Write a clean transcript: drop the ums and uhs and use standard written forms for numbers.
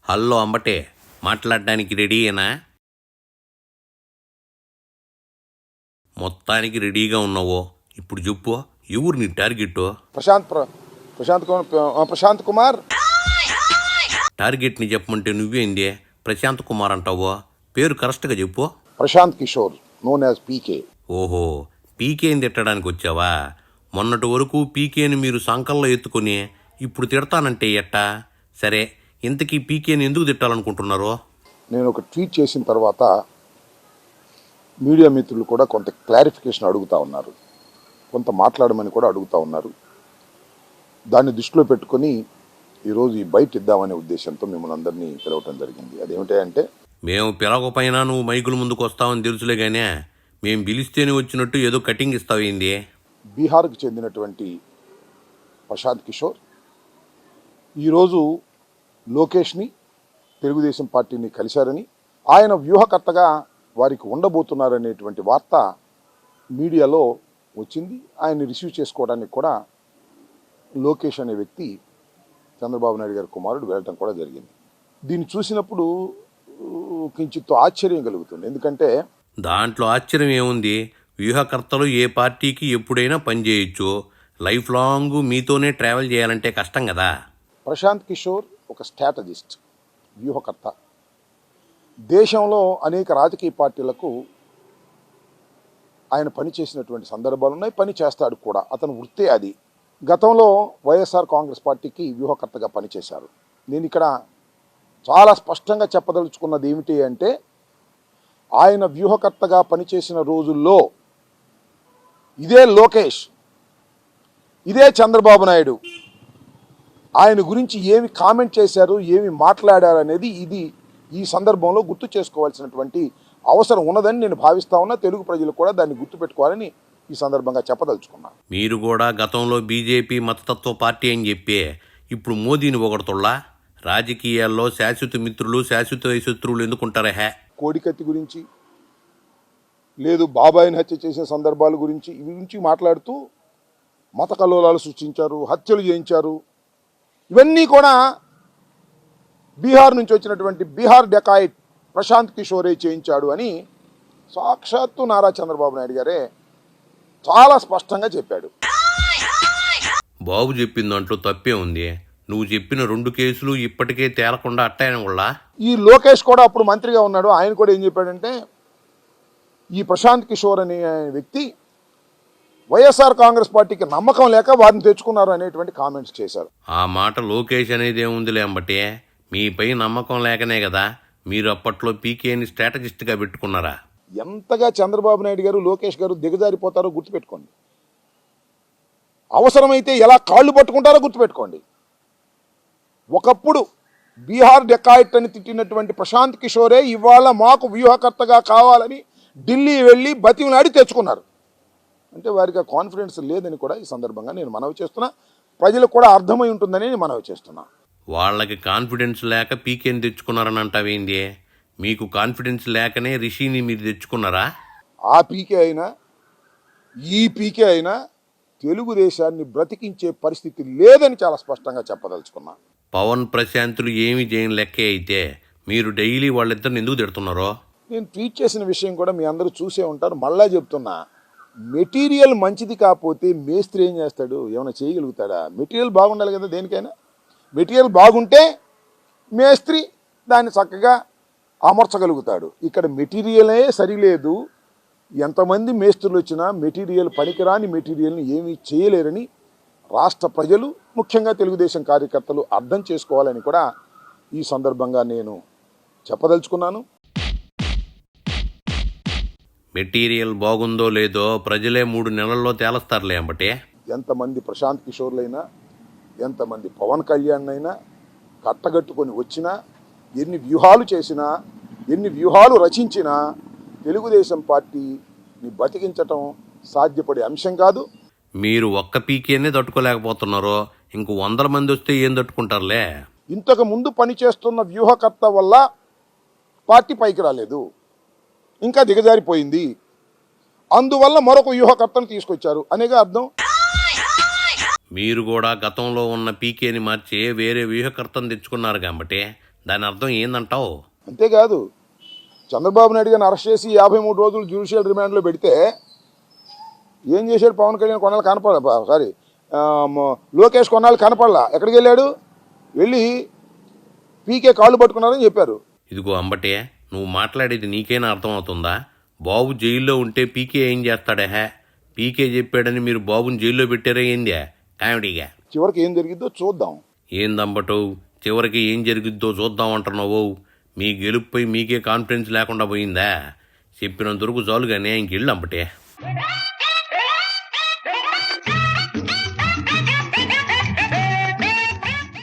Hello అంబటే, మాట్లాడడానికి రెడీయేనా? మొత్తానికి రెడీగా ఉన్నావో? ఇప్పుడు చెప్పు, ఎవరు నీ టార్గెట్? ప్రశాంత్ కుమార్. టార్గెట్ని చెప్పమంటే నువ్వేంది ప్రశాంత్ కుమార్ అంటావో? పేరు కరెక్ట్గా చెప్పు. ప్రశాంత్ కిషోర్, నోన్ యాజ్ పీకే. ఓహో, పీకేని తిట్టడానికి వచ్చావా? మొన్నటి వరకు పీకేని మీరు సంకల్లో ఎత్తుకొని ఇప్పుడు తిడతానంటే ఎట్టా? సరే, ఇంతకీ పీకేని ఎందుకు తిట్టాలనుకుంటున్నారో? నేను ఒక ట్వీట్ చేసిన తర్వాత మీడియా మిత్రులు కూడా కొంత క్లారిఫికేషన్ అడుగుతూ ఉన్నారు, కొంత మాట్లాడమని కూడా అడుగుతూ ఉన్నారు. దాన్ని దృష్టిలో పెట్టుకొని ఈరోజు ఈ బయట ఇద్దామనే ఉద్దేశంతో మిమ్మల్ని అందరినీ పిలవటం జరిగింది. అదేమిటంటే, మేము పిలవకపోయినా నువ్వు మైకుల ముందుకు వస్తావని తెలుసులే గానే, మేము పిలిస్తేనే వచ్చినట్టు ఏదో కటింగ్ ఇస్తావేంది? బీహార్కు చెందినటువంటి ప్రశాంత్ కిషోర్ ఈరోజు లోకేష్ని, తెలుగుదేశం పార్టీని కలిశారని, ఆయన వ్యూహకర్తగా వారికి ఉండబోతున్నారనేటువంటి వార్త మీడియాలో వచ్చింది. ఆయన్ని రిసీవ్ చేసుకోవడానికి కూడా లోకేష్ అనే వ్యక్తి, చంద్రబాబు నాయుడు గారి కుమారుడు, వెళ్ళటం కూడా జరిగింది. దీన్ని చూసినప్పుడు కించిత్ ఆశ్చర్యం కలుగుతుంది. ఎందుకంటే దాంట్లో ఆశ్చర్యం ఏముంది? వ్యూహకర్తలు ఏ పార్టీకి ఎప్పుడైనా పనిచేయచ్చు. లైఫ్ లాంగ్ మీతోనే ట్రావెల్ చేయాలంటే కష్టం కదా. ప్రశాంత్ కిషోర్ ఒక స్ట్రాటజిస్ట్, వ్యూహకర్త. దేశంలో అనేక రాజకీయ పార్టీలకు ఆయన పని చేసినటువంటి సందర్భాలు ఉన్నాయి, పని చేస్తాడు కూడా. అతను వృత్తే అది. గతంలో వైఎస్ఆర్ కాంగ్రెస్ పార్టీకి వ్యూహకర్తగా పనిచేశారు. నేను ఇక్కడ చాలా స్పష్టంగా చెప్పదలుచుకున్నది ఏమిటి అంటే, ఆయన వ్యూహకర్తగా పనిచేసిన రోజుల్లో ఇదే లోకేష్, ఇదే చంద్రబాబు నాయుడు ఆయన గురించి ఏమి కామెంట్ చేశారు, ఏమి మాట్లాడారు అనేది ఈ సందర్భంలో గుర్తు చేసుకోవాల్సినటువంటి అవసరం ఉన్నదని నేను భావిస్తా ఉన్నా. తెలుగు ప్రజలు కూడా దాన్ని గుర్తుపెట్టుకోవాలని ఈ సందర్భంగా చెప్పదలుచుకున్నా. మీరు కూడా గతంలో బీజేపీ మతతత్వ పార్టీ అని చెప్పి ఇప్పుడు మోదీని పొగడుతుల్లా? రాజకీయాల్లో శాశ్వత మిత్రులు, శాశ్వత శత్రువులు ఎందుకుంటారా? కోడికత్తి గురించి, లేదు బాబాయిని హత్య చేసిన సందర్భాల గురించి, ఇవి గురించి మాట్లాడుతూ మత కల్లోలాలు సృష్టించారు, హత్యలు చేయించారు. ఇవన్నీ కూడా బీహార్ నుంచి వచ్చినటువంటి బీహార్ డెకాయిట్ ప్రశాంత్ కిషోరే చేయించాడు అని సాక్షాత్తు నారా చంద్రబాబు నాయుడు గారే చాలా స్పష్టంగా చెప్పాడు. బాబు చెప్పిన దాంట్లో తప్పే ఉంది. నువ్వు చెప్పిన 2 కేసులు ఇప్పటికే తేలకుండా అట్టాయన వల్ల ఈ లోకేష్ కూడా అప్పుడు మంత్రిగా ఉన్నాడు. ఆయన కూడా ఏం చెప్పాడంటే, ఈ ప్రశాంత్ కిషోర్ అనే వ్యక్తి వైఎస్ఆర్ కాంగ్రెస్ పార్టీకి నమ్మకం లేక వారిని తెచ్చుకున్నారు అనేటువంటి కామెంట్స్ చేశారు. ఆ మాట లోకేష్ అనేది ఏముందిలే అంబటే, మీపై నమ్మకం లేకనే కదా మీరు అప్పట్లో పీకేని స్ట్రాటజిస్ట్గా పెట్టుకున్నారా? ఎంతగా చంద్రబాబు నాయుడు గారు, లోకేష్ గారు దిగజారిపోతారో గుర్తుపెట్టుకోండి. అవసరమైతే ఎలా కాళ్ళు పట్టుకుంటారో గుర్తుపెట్టుకోండి. ఒకప్పుడు బీహార్ డెకాయిట్ అని తిట్టినటువంటి ప్రశాంత్ కిషోరే ఇవాళ మాకు వ్యూహకర్తగా కావాలని ఢిల్లీ వెళ్ళి బతిమలాడి తెచ్చుకున్నారు. అంటే వారికి ఆ కాన్ఫిడెన్స్ లేదని కూడా ఈ సందర్భంగా నేను మనవి చేస్తున్నా. ప్రజలకు కూడా అర్థమై ఉంటుందని నేను మనవి చేస్తున్నా. వాళ్ళకి కాన్ఫిడెన్స్ లేక పీకేని తెచ్చుకున్నారని అంటావేంది? మీకు కాన్ఫిడెన్స్ లేకనే రిషిని మీరు తెచ్చుకున్నారా? ఆ పీకే అయినా ఈ పీకే అయినా తెలుగుదేశాన్ని బ్రతికించే పరిస్థితి లేదని చాలా స్పష్టంగా చెప్పదలుచుకున్నా. పవన్ ప్రశాంతులు ఏమి చేయని లెక్కే అయితే మీరు డైలీ వాళ్ళిద్దరిని ఎందుకు తిడుతున్నారో? నేను ట్వీట్ చేసిన విషయం కూడా మీ అందరూ చూసే ఉంటారు. మళ్ళా చెప్తున్నా, మెటీరియల్ మంచిది కాకపోతే మేస్త్రి ఏం చేస్తాడు? ఏమైనా చేయగలుగుతాడా? మెటీరియల్ బాగుండాలి కదా దేనికైనా. మెటీరియల్ బాగుంటే మేస్త్రి దాన్ని చక్కగా అమర్చగలుగుతాడు. ఇక్కడ మెటీరియలే సరిలేదు. ఎంతమంది మేస్త్రులు వచ్చినా మెటీరియల్, పనికిరాని మెటీరియల్ని ఏమీ చేయలేరని రాష్ట్ర ప్రజలు, ముఖ్యంగా తెలుగుదేశం కార్యకర్తలు అర్థం చేసుకోవాలని కూడా ఈ సందర్భంగా నేను చెప్పదలుచుకున్నాను. మెటీరియల్ బాగుందో లేదో ప్రజలే 3 నెలల్లో తేలస్తారులే అంబటే. ఎంతమంది ప్రశాంత్ కిషోర్లైనా, ఎంతమంది పవన్ కళ్యాణ్ అయినా కట్టగట్టుకొని వచ్చినా, ఎన్ని వ్యూహాలు చేసినా, ఎన్ని వ్యూహాలు రచించినా తెలుగుదేశం పార్టీని బతికించటం సాధ్యపడే అంశం కాదు. మీరు ఒక్క పీకేనే తట్టుకోలేకపోతున్నారో, ఇంకో 100 మంది వస్తే ఏం తట్టుకుంటారులే? ఇంతకు ముందు పనిచేస్తున్న వ్యూహకర్త వల్ల పార్టీ పైకి రాలేదు, ఇంకా దిగజారిపోయింది. అందువల్ల మరొక వ్యూహకర్తను తీసుకొచ్చారు అనేగా అర్థం. మీరు కూడా గతంలో ఉన్న పీకేని మార్చి వేరే వ్యూహకర్తను తెచ్చుకున్నారు కాబట్టి దాని అర్థం ఏందంటావు? అంతేకాదు, చంద్రబాబు నాయుడు గారిని అరెస్ట్ చేసి 53 రోజులు జ్యుడిషియల్ రిమాండ్లో పెడితే ఏం చేశాడు పవన్ కళ్యాణ్? కొన్నాళ్ళు కనపడ లోకేష్ కొన్నాళ్ళు కనపడలా. ఎక్కడికి వెళ్ళాడు? వెళ్ళి పీకే కాళ్ళు పట్టుకున్నారని చెప్పారు. ఇదిగో అంబటే, నువ్వు మాట్లాడేది నీకైనా అర్థమవుతుందా? బాబు జైల్లో ఉంటే పీకే ఏం చేస్తాడే? పీకే చెప్పాడని మీరు బాబుని జైల్లో పెట్టారా ఏందే కామెడీగా? చివరికి ఏం జరిగిద్దో చూద్దాం. ఏందంబటో, చివరికి ఏం జరిగిద్దో చూద్దాం అంటున్నావు? మీ గెలుపుపై మీకే కాన్ఫిడెన్స్ లేకుండా పోయిందా? చెప్పినందుకు చాలుగానే ఇంకెళ్ళు అంబటే.